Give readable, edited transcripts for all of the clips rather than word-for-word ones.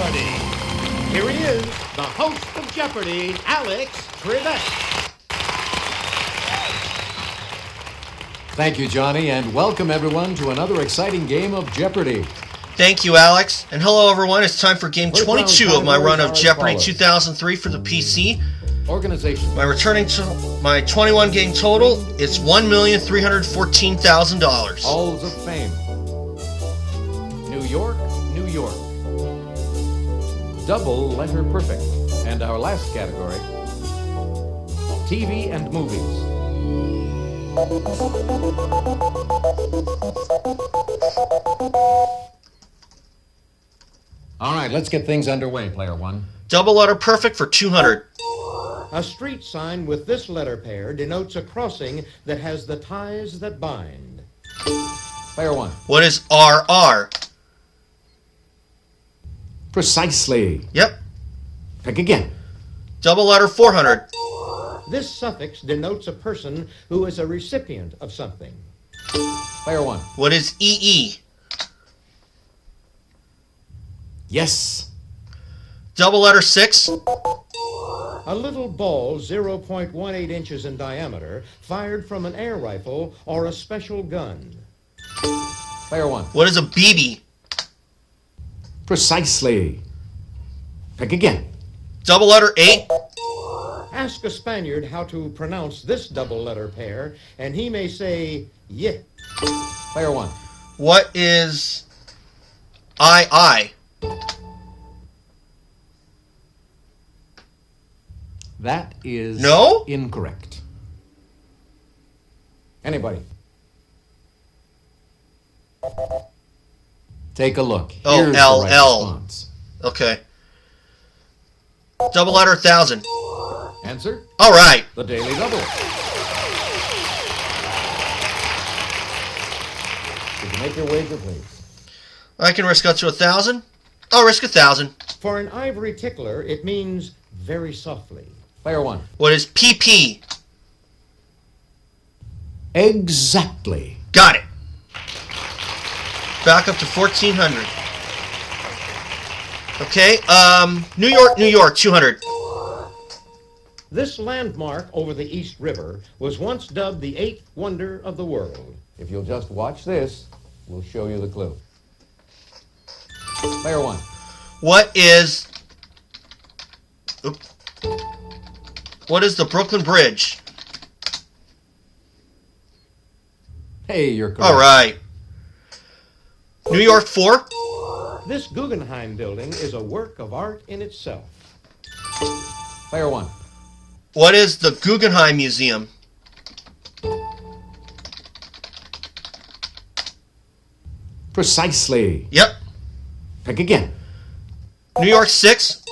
Jeopardy! Here he is, the host of Jeopardy, Alex Trebek. Thank you, Johnny, and welcome everyone to another exciting game of Jeopardy! Thank you, Alex. And hello, everyone. It's time for game 22 of my run of Jeopardy 2003 for the PC. Organization. My returning to my 21 game total is $1,314,000. Halls of Fame. New York, New York. Double letter perfect. And our last category, TV and movies. All right, let's get things underway, player one. Double letter perfect for 200. A street sign with this letter pair denotes a crossing that has the ties that bind. Player one. What is RR? Precisely. Yep. Pick again. Double letter 400. This suffix denotes a person who is a recipient of something. Player one. What is EE? Yes. Double letter 6. A little ball 0.18 inches in diameter fired from an air rifle or a special gun. Player one. What is a BB? Precisely. Pick again. Double letter 8. Ask a Spaniard how to pronounce this double letter pair, and he may say, yeah. Player one. What is II? That is No? incorrect. Anybody? Take a look. Oh, Here's the LL. right response. Okay. Double letter 1,000. Answer? All right. The Daily Double. Did you make your wager, please? I can risk up to 1,000. I'll risk 1,000. For an ivory tickler, it means very softly. Player one. What is PP? Exactly. Got it. Back up to 1,400. Okay. New York, New York, 200. This landmark over the East River was once dubbed the eighth wonder of the world. If you'll just watch this, we'll show you the clue. Player one. What is... Oop. What is the Brooklyn Bridge? Hey, you're correct. All right. New York, 4. This Guggenheim building is a work of art in itself. Player one. What is the Guggenheim Museum? Precisely. Yep. Pick again. New York, 6.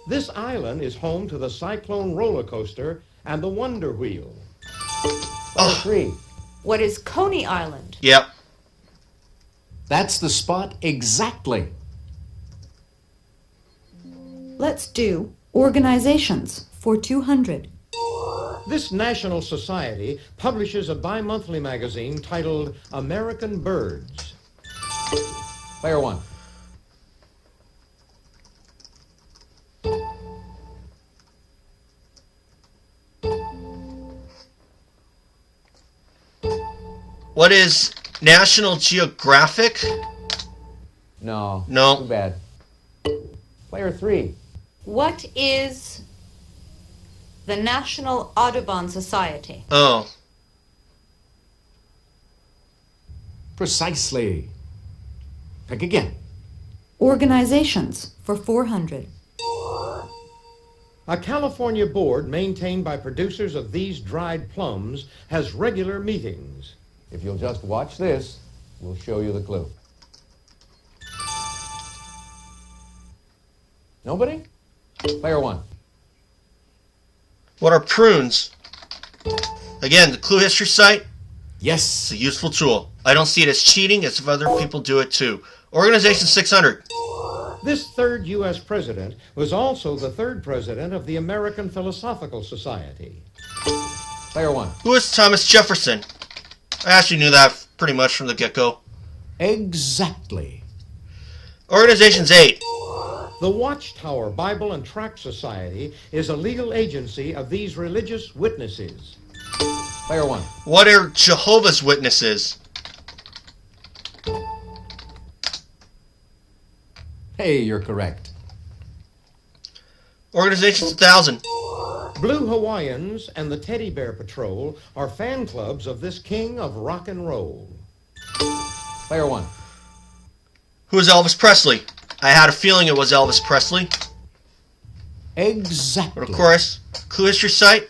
This island is home to the Cyclone roller coaster and the Wonder Wheel. Player three. What is Coney Island? Yep. That's the spot exactly. Let's do organizations for 200. This national society publishes a bi-monthly magazine titled American Birds. Player one. What is National Geographic? No. No. Too bad. Player three. What is the National Audubon Society? Oh. Precisely. Pick again. Organizations for 400. A California board maintained by producers of these dried plums has regular meetings. If you'll just watch this, we'll show you the clue. Nobody? Player one. What are prunes? Again, the Clue History site. Yes. It's a useful tool. I don't see it as cheating as if other people do it too. Organization 600. This third U.S. president was also the third president of the American Philosophical Society. Player one. Who is Thomas Jefferson? I actually knew that pretty much from the get-go. Exactly. Organization's 8. The Watchtower Bible and Tract Society is a legal agency of these religious witnesses. Player 1. What are Jehovah's Witnesses? Hey, you're correct. Organization's 1,000. Blue Hawaiians and the Teddy Bear Patrol are fan clubs of this king of rock and roll. Player 1. Who is Elvis Presley? I had a feeling it was Elvis Presley. Exactly. But of course, clue history site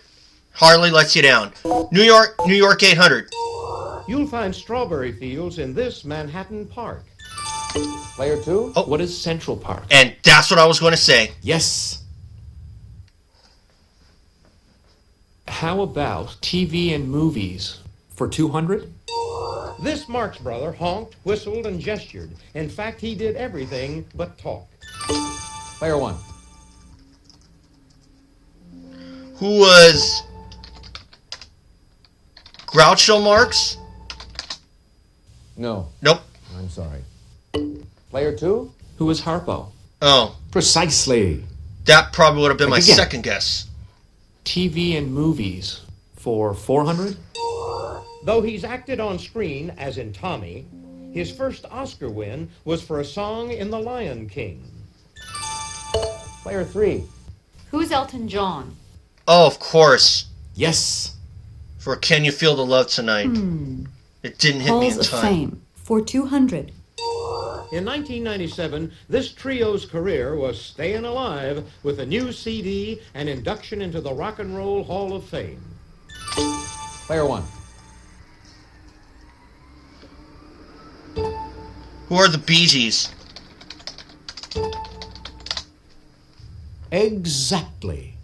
hardly lets you down. New York 800. You'll find strawberry fields in this Manhattan park. Player 2. Oh. What is Central Park? And that's what I was going to say. Yes. How about TV and movies for 200? This Marx brother honked, whistled, and gestured. In fact, he did everything but talk. Player 1. Who was Groucho Marx? No, Nope. I'm sorry. Player 2. Who is Harpo? Oh, Precisely. that probably would have been my Again. second guess. TV and movies for 400? Though he's acted on screen, as in Tommy, his first Oscar win was for a song in The Lion King. Player 3. Who's Elton John? Oh, of course. Yes. For Can You Feel the Love Tonight? It didn't hit me Halls in of time. Fame for 200. In 1997, this trio's career was staying alive with a new CD and induction into the Rock and Roll Hall of Fame. Player 1. Who are the Bee Gees? Exactly.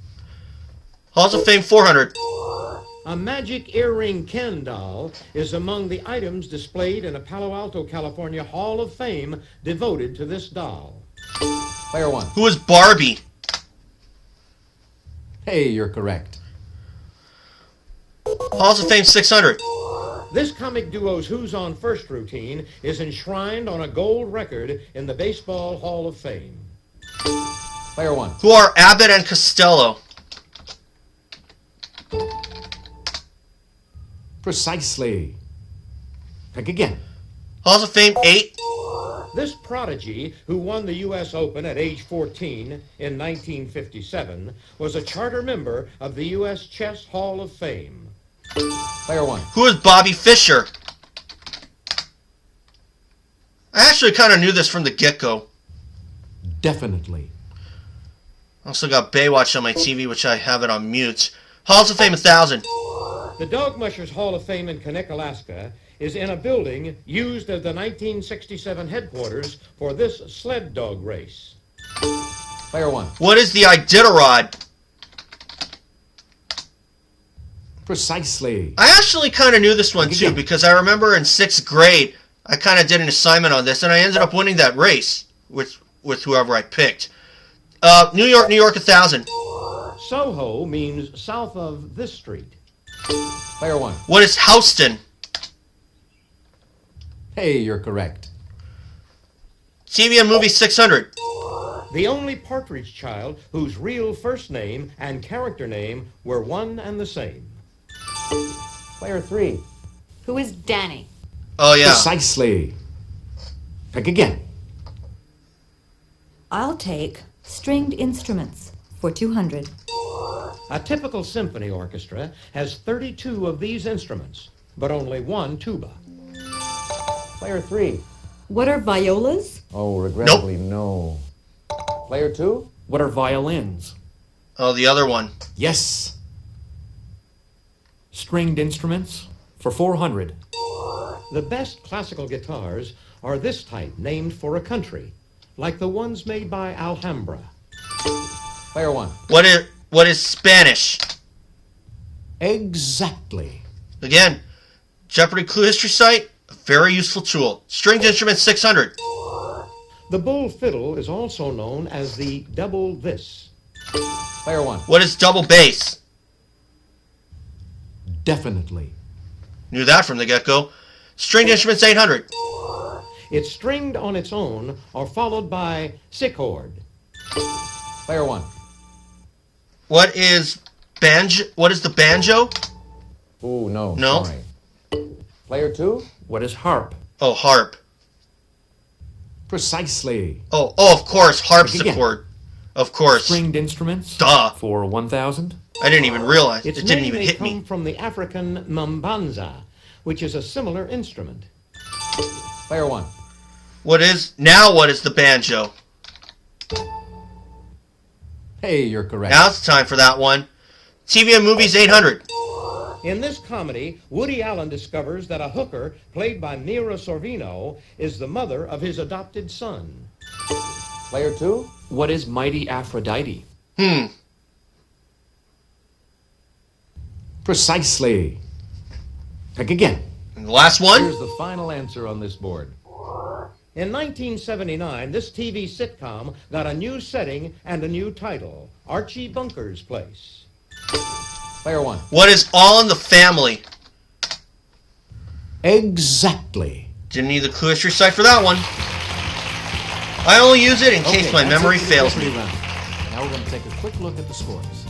Halls of Fame 400. A magic earring Ken doll is among the items displayed in a Palo Alto, California Hall of Fame devoted to this doll. Player 1. Who is Barbie? Hey, you're correct. Halls of Fame 600. This comic duo's Who's on First routine is enshrined on a gold record in the Baseball Hall of Fame. Player 1. Who are Abbott and Costello? Precisely. Pick again. Halls of Fame 8. This prodigy, who won the U.S. Open at age 14 in 1957, was a charter member of the U.S. Chess Hall of Fame. Player 1. Who is Bobby Fischer? I actually kind of knew this from the get-go. Definitely. I also got Baywatch on my TV, which I have it on mute. Halls of Fame 1000. The Dog Mushers Hall of Fame in Knik, Alaska, is in a building used as the 1967 headquarters for this sled dog race. Player 1. What is the Iditarod? Precisely. I actually kind of knew this one too Again. because I remember in 6th grade I kind of did an assignment on this and I ended up winning that race with whoever I picked. New York 1000. Soho means south of this street. Player 1. What is Houston? Hey, you're correct. TV and movie 600. The only Partridge child whose real first name and character name were one and the same. Player 3. Who is Danny? Oh yeah. Precisely. Pick again. I'll take stringed instruments for 200. A typical symphony orchestra has 32 of these instruments, but only one tuba. Player 3. What are violas? Oh, regrettably, no. Player 2. What are violins? Oh, the other one. Yes. Stringed instruments for 400. The best classical guitars are this type named for a country, like the ones made by Alhambra. Player 1. What is Spanish? Exactly. Again, Jeopardy clue history site, a very useful tool. Stringed instrument 600. The bull fiddle is also known as the double this. Player 1. What is double bass? Definitely. Knew that from the get-go. Stringed instruments 800. It's stringed on its own or followed by sichord. Player 1. What is banjo? What is the banjo? Ooh, no. No. Sorry. Player 2. What is harp? Oh, harp. Precisely. Oh, of course, harpsichord. Of course. Stringed instruments? Duh. For 1,000? I didn't even realize. Its It didn't name even may hit come me. from the African mambanza, which is a similar instrument. Player 1. What is the banjo? Hey, you're correct. Now it's time for that one. TV and movies 800. In this comedy, Woody Allen discovers that a hooker, played by Mira Sorvino, is the mother of his adopted son. Player 2. What is mighty Aphrodite? Precisely. Pick again. And the last one. Here's the final answer on this board. In 1979, this TV sitcom got a new setting and a new title, Archie Bunker's Place. Player 1. What is All in the Family? Exactly. Didn't need the clue history site for that one. I only use it in case my that's memory it for the fails Jeopardy me. round. Now we're going to take a quick look at the scores.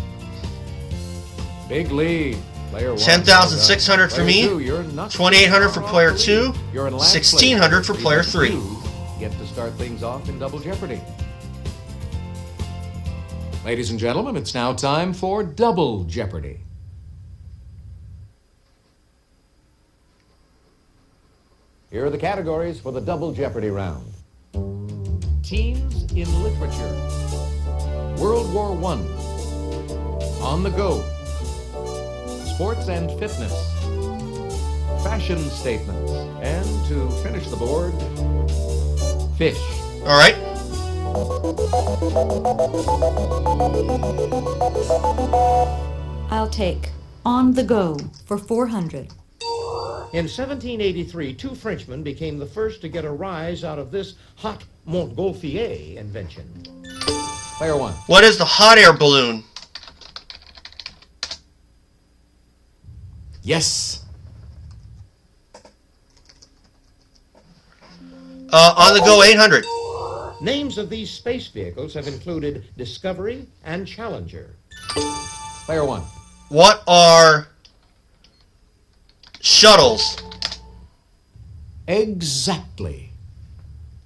Big lead. Player 1. 10,600 for Player me. 2, you're not 2,800 for player 2. You're in last place. 1,600 for player 3. You get to start things off in Double Jeopardy. Ladies and gentlemen, it's now time for Double Jeopardy. Here are the categories for the Double Jeopardy round. Teens in literature. World War I. On the go. Sports and fitness. Fashion statements. And to finish the board, fish. All right. I'll take On the Go for 400. In 1783, two Frenchmen became the first to get a rise out of this hot Montgolfier invention. Player 1. What is the hot air balloon? Yes. On the go 800. Names of these space vehicles have included Discovery and Challenger. Player 1. What are shuttles? Exactly.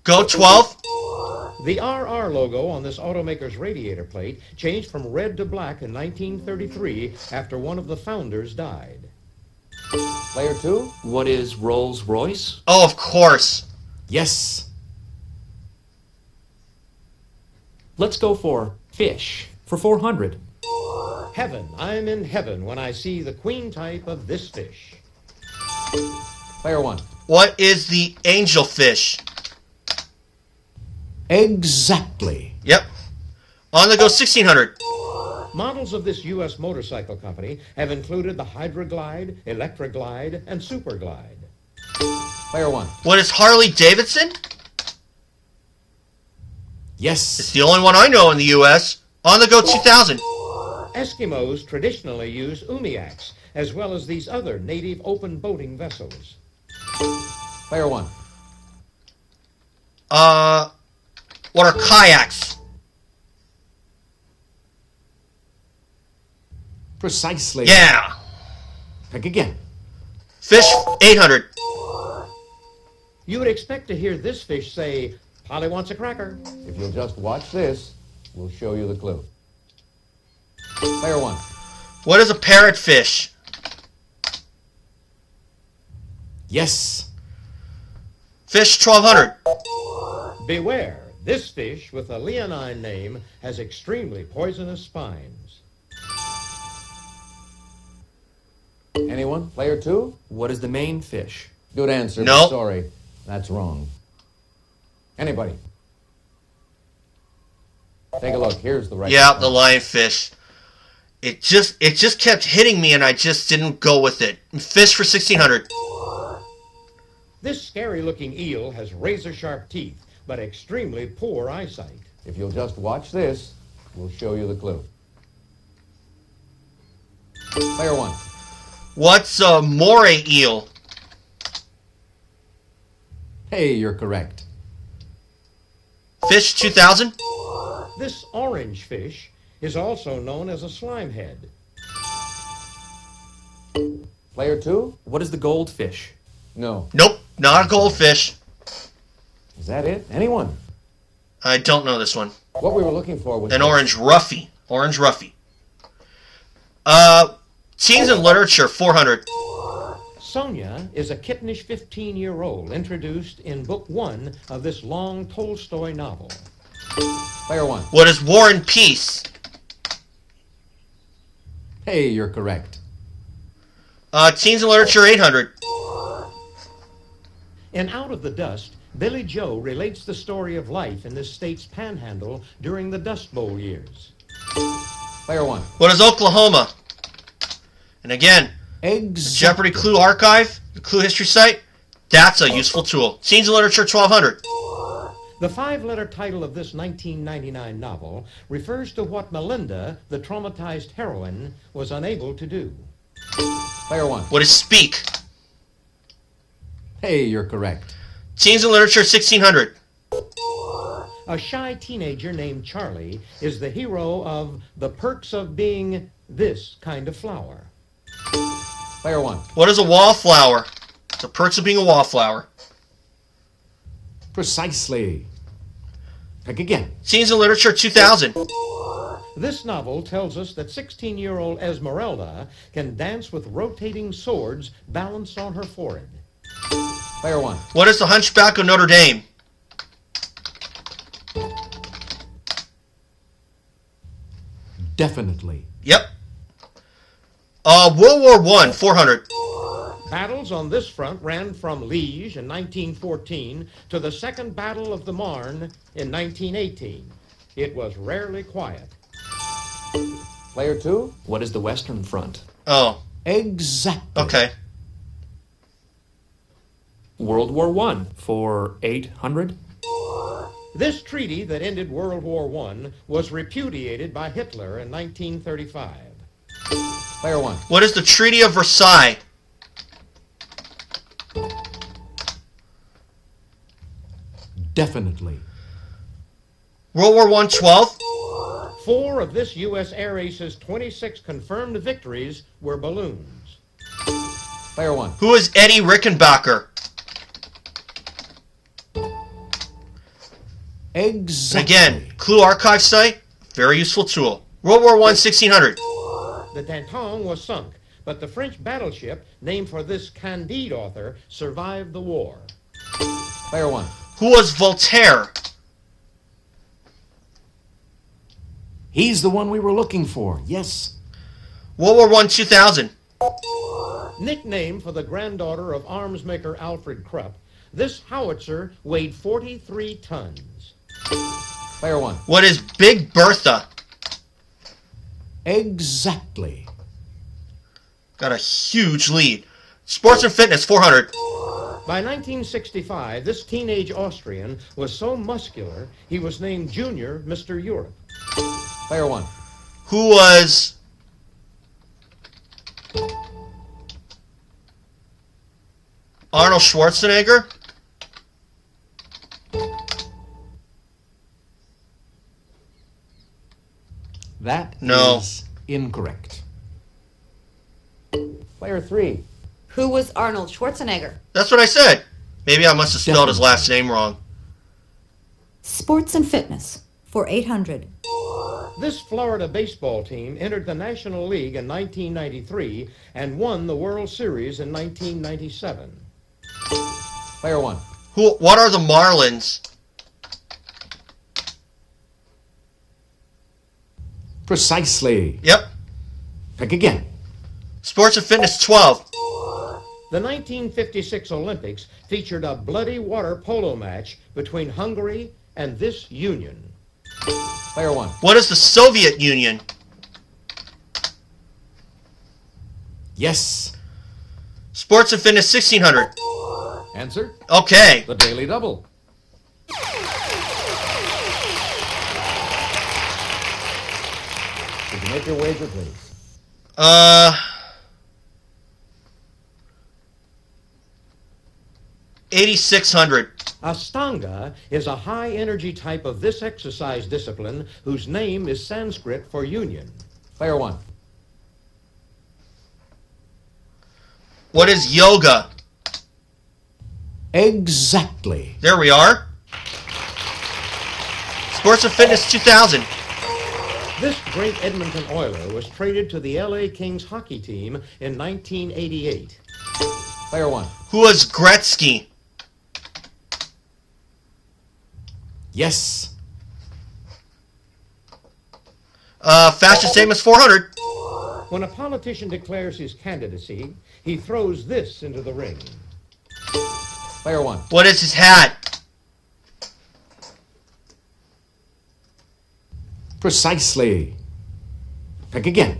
Go 12. The RR logo on this automaker's radiator plate changed from red to black in 1933 after one of the founders died. Player 2. What is Rolls Royce? Oh, of course. Yes. Let's go for fish for 400. Heaven, I'm in heaven when I see the queen type of this fish. Player 1. What is the angelfish? Exactly. Yep. On the go 1600. Models of this U.S. motorcycle company have included the Hydroglide, Electroglide, and Superglide. Player 1. What is Harley Davidson? Yes. It's the only one I know in the U.S. On the go 2000. Eskimos traditionally use umiaks, as well as these other native open boating vessels. Player 1. What are kayaks? Precisely. Yeah. Pick again. Fish 800. You would expect to hear this fish say, Polly wants a cracker. If you'll just watch this, we'll show you the clue. Player 1. What is a parrotfish? Yes. Fish 1200. Beware, this fish with a leonine name has extremely poisonous spines. Anyone? Player 2? What is the main fish? Good answer. No. But sorry, that's wrong. Anybody? Take a look. Here's the right. Yeah, the lionfish. It just kept hitting me and I just didn't go with it. Fish for 1600. This scary-looking eel has razor-sharp teeth, but extremely poor eyesight. If you'll just watch this, we'll show you the clue. Player 1. What's a moray eel? Hey, you're correct. Fish 2000. This orange fish is also known as a slimehead. Player 2? What is the goldfish? No. Nope, not a goldfish. Is that it? Anyone? I don't know this one. What we were looking for was... An orange roughy. Orange roughy. Teens in literature, 400. Sonia is a kittenish 15-year-old introduced in book 1 of this long Tolstoy novel. Player 1. What is War and Peace? Hey, you're correct. Teens in literature, 800. In Out of the Dust, Billy Joe relates the story of life in this state's panhandle during the Dust Bowl years. Player 1. What is Oklahoma? And again, Eggs. Jeopardy Clue Archive, the Clue History site, that's a useful tool. Teens in literature, 1200. The 5-letter title of this 1999 novel refers to what Melinda, the traumatized heroine, was unable to do. Player 1. What is Speak? Hey, you're correct. Teens in literature, 1600. A shy teenager named Charlie is the hero of The Perks of Being This Kind of Flower. Player 1. What is a wallflower? The perks of being a wallflower. Precisely. Pick again. Teens in literature, 2000. This novel tells us that 16-year-old Esmeralda can dance with rotating swords balanced on her forehead. Player 1. What is the Hunchback of Notre Dame? Definitely. Yep. World War I, 400. Battles on this front ran from Liège in 1914 to the Second Battle of the Marne in 1918. It was rarely quiet. Player 2. What is the Western Front? Oh, Exactly. okay. World War I for 800. This treaty that ended World War I was repudiated by Hitler in 1935. Player 1. What is the Treaty of Versailles? Definitely. World War I, 12. 4 of this U.S. Air Ace's 26 confirmed victories were balloons. Player 1. Who is Eddie Rickenbacker? Exactly. Again, Clue Archive site, very useful tool. World War I, 1600. The Danton was sunk, but the French battleship, named for this Candide author, survived the war. Player 1. Who was Voltaire? He's the one we were looking for. Yes. World War I, 2000. Nicknamed for the granddaughter of arms maker Alfred Krupp, this howitzer weighed 43 tons. Player 1. What is Big Bertha? Exactly. Got a huge lead. Sports and fitness, 400. By 1965, this teenage Austrian was so muscular, he was named Junior Mr. Europe. Player 1. Who was Arnold Schwarzenegger? That No. is incorrect. Player 3. Who was Arnold Schwarzenegger? That's what I said. Maybe I must have spelled his last name wrong. Sports and fitness for 800. This Florida baseball team entered the National League in 1993 and won the World Series in 1997. Player 1. What are the Marlins? Precisely. Yep. Pick again. Sports and fitness, 12. The 1956 Olympics featured a bloody water polo match between Hungary and this union. Player 1. What is the Soviet Union? Yes. Sports and fitness, 1600. Answer? Okay. The Daily Double. Did you make your wager, please? 8,600. Astanga is a high-energy type of this exercise discipline whose name is Sanskrit for union. Player 1. What is yoga? Exactly. There we are. Sports and Fitness 2000. This great Edmonton Oiler was traded to the LA Kings hockey team in 1988. Player 1. Who was Gretzky? Yes. Fastest Amos 400. When a politician declares his candidacy, he throws this into the ring. Player 1. What is his hat? Precisely. Pick again.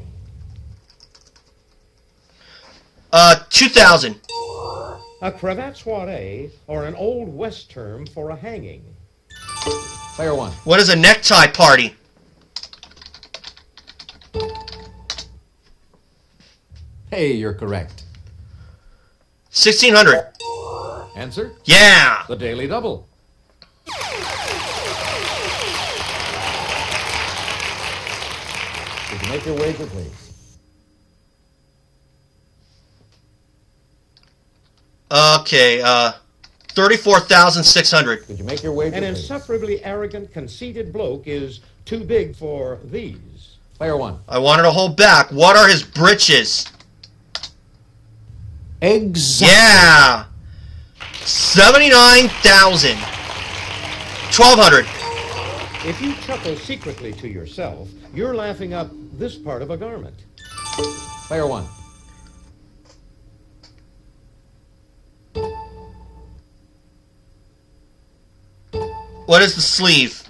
2000. A cravat soiree, or an Old West term for a hanging. Player 1. What is a necktie party? Hey, you're correct. 1600. Answer? Yeah. The Daily Double. Could you make your wager, please? Okay, 34,600. Could you make your wager, An please? insufferably arrogant, conceited bloke is too big for these. Player 1. I wanted to hold back. What are his britches? Exactly. Yeah. 79,000. 1,200. If you chuckle secretly to yourself, you're laughing up this part of a garment. Player 1. What is the sleeve?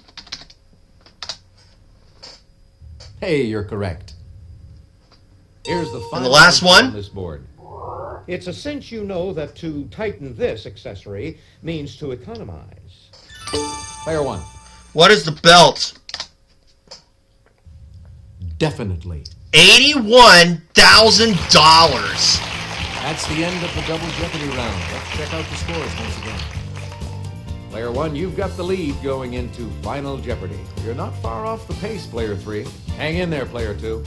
Hey, you're correct. Here's the final last answer one? on this board. It's a cinch you know that to tighten this accessory means to economize. Player 1. What is the belt? Definitely. $81,000. That's the end of the Double Jeopardy round. Let's check out the scores once again. Player 1, you've got the lead going into Final Jeopardy. You're not far off the pace, Player 3. Hang in there, Player 2.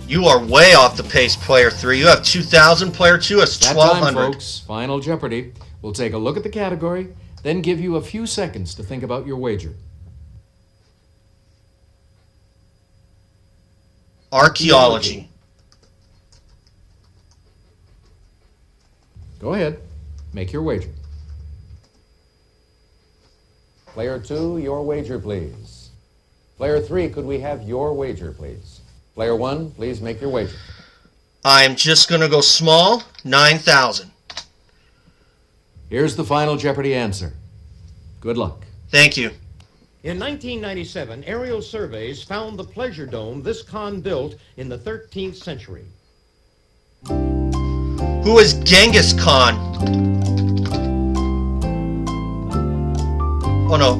You are way off the pace, Player 3. You have 2,000. Player 2 has That 1,200. time, folks, Final Jeopardy. We'll take a look at the category, then give you a few seconds to think about your wager. Archaeology. Go ahead. Make your wager. Player 2, your wager, please. Player 3, could we have your wager, please? Player 1, please make your wager. I'm just going to go small. 9,000. Here's the Final Jeopardy answer. Good luck. Thank you. In 1997, aerial surveys found the pleasure dome this con built in the 13th century. Who is Genghis Khan? Oh no,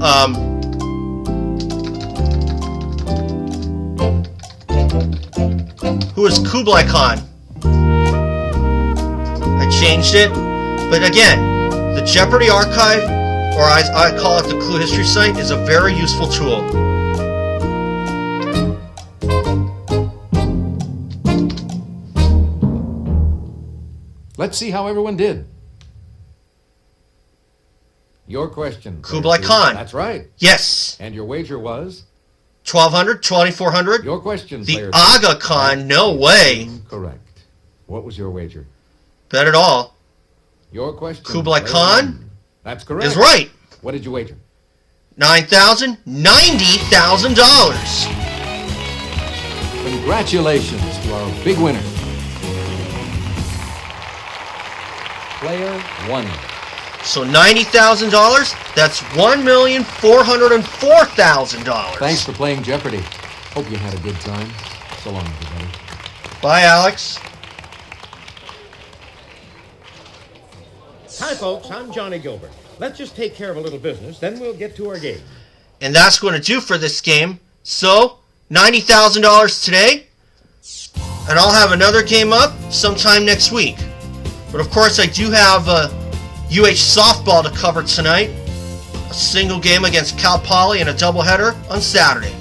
who is Kublai Khan? I changed it, but again, the Jeopardy archive, or I call it the Clue History site, is a very useful tool. Let's see how everyone did. Your question. Player Kublai 2. Khan. That's right. Yes. And your wager was? 1,200, 2,400. Your question, The Player 2. Aga Khan, no way. Correct. What was your wager? Bet it all. Your question. Kublai Player Khan 1. That's correct. is right. What did you wager? 9,000, $90,000. Congratulations to our big winner. Player 1. So $90,000, that's $1,404,000. Thanks for playing Jeopardy. Hope you had a good time. So long, everybody. Bye, Alex. Hi, folks. I'm Johnny Gilbert. Let's just take care of a little business, then we'll get to our game. And that's going to do for this game. So, $90,000 today. And I'll have another game up sometime next week. But of course, I do have UH softball to cover tonight. A single game against Cal Poly and a doubleheader on Saturday.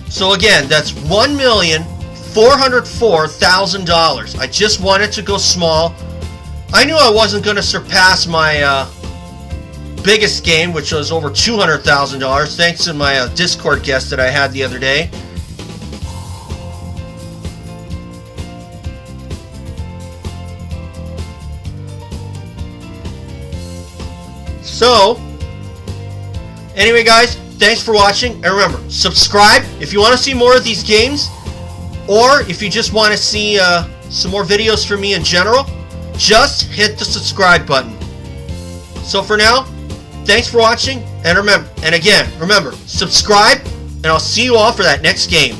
So again, that's $1,404,000. I just wanted to go small. I knew I wasn't going to surpass my biggest game, which was over $200,000, thanks to my Discord guest that I had the other day. So, anyway guys, thanks for watching, and remember, subscribe if you want to see more of these games, or if you just want to see some more videos from me in general, just hit the subscribe button. So for now, thanks for watching, and remember, subscribe, and I'll see you all for that next game.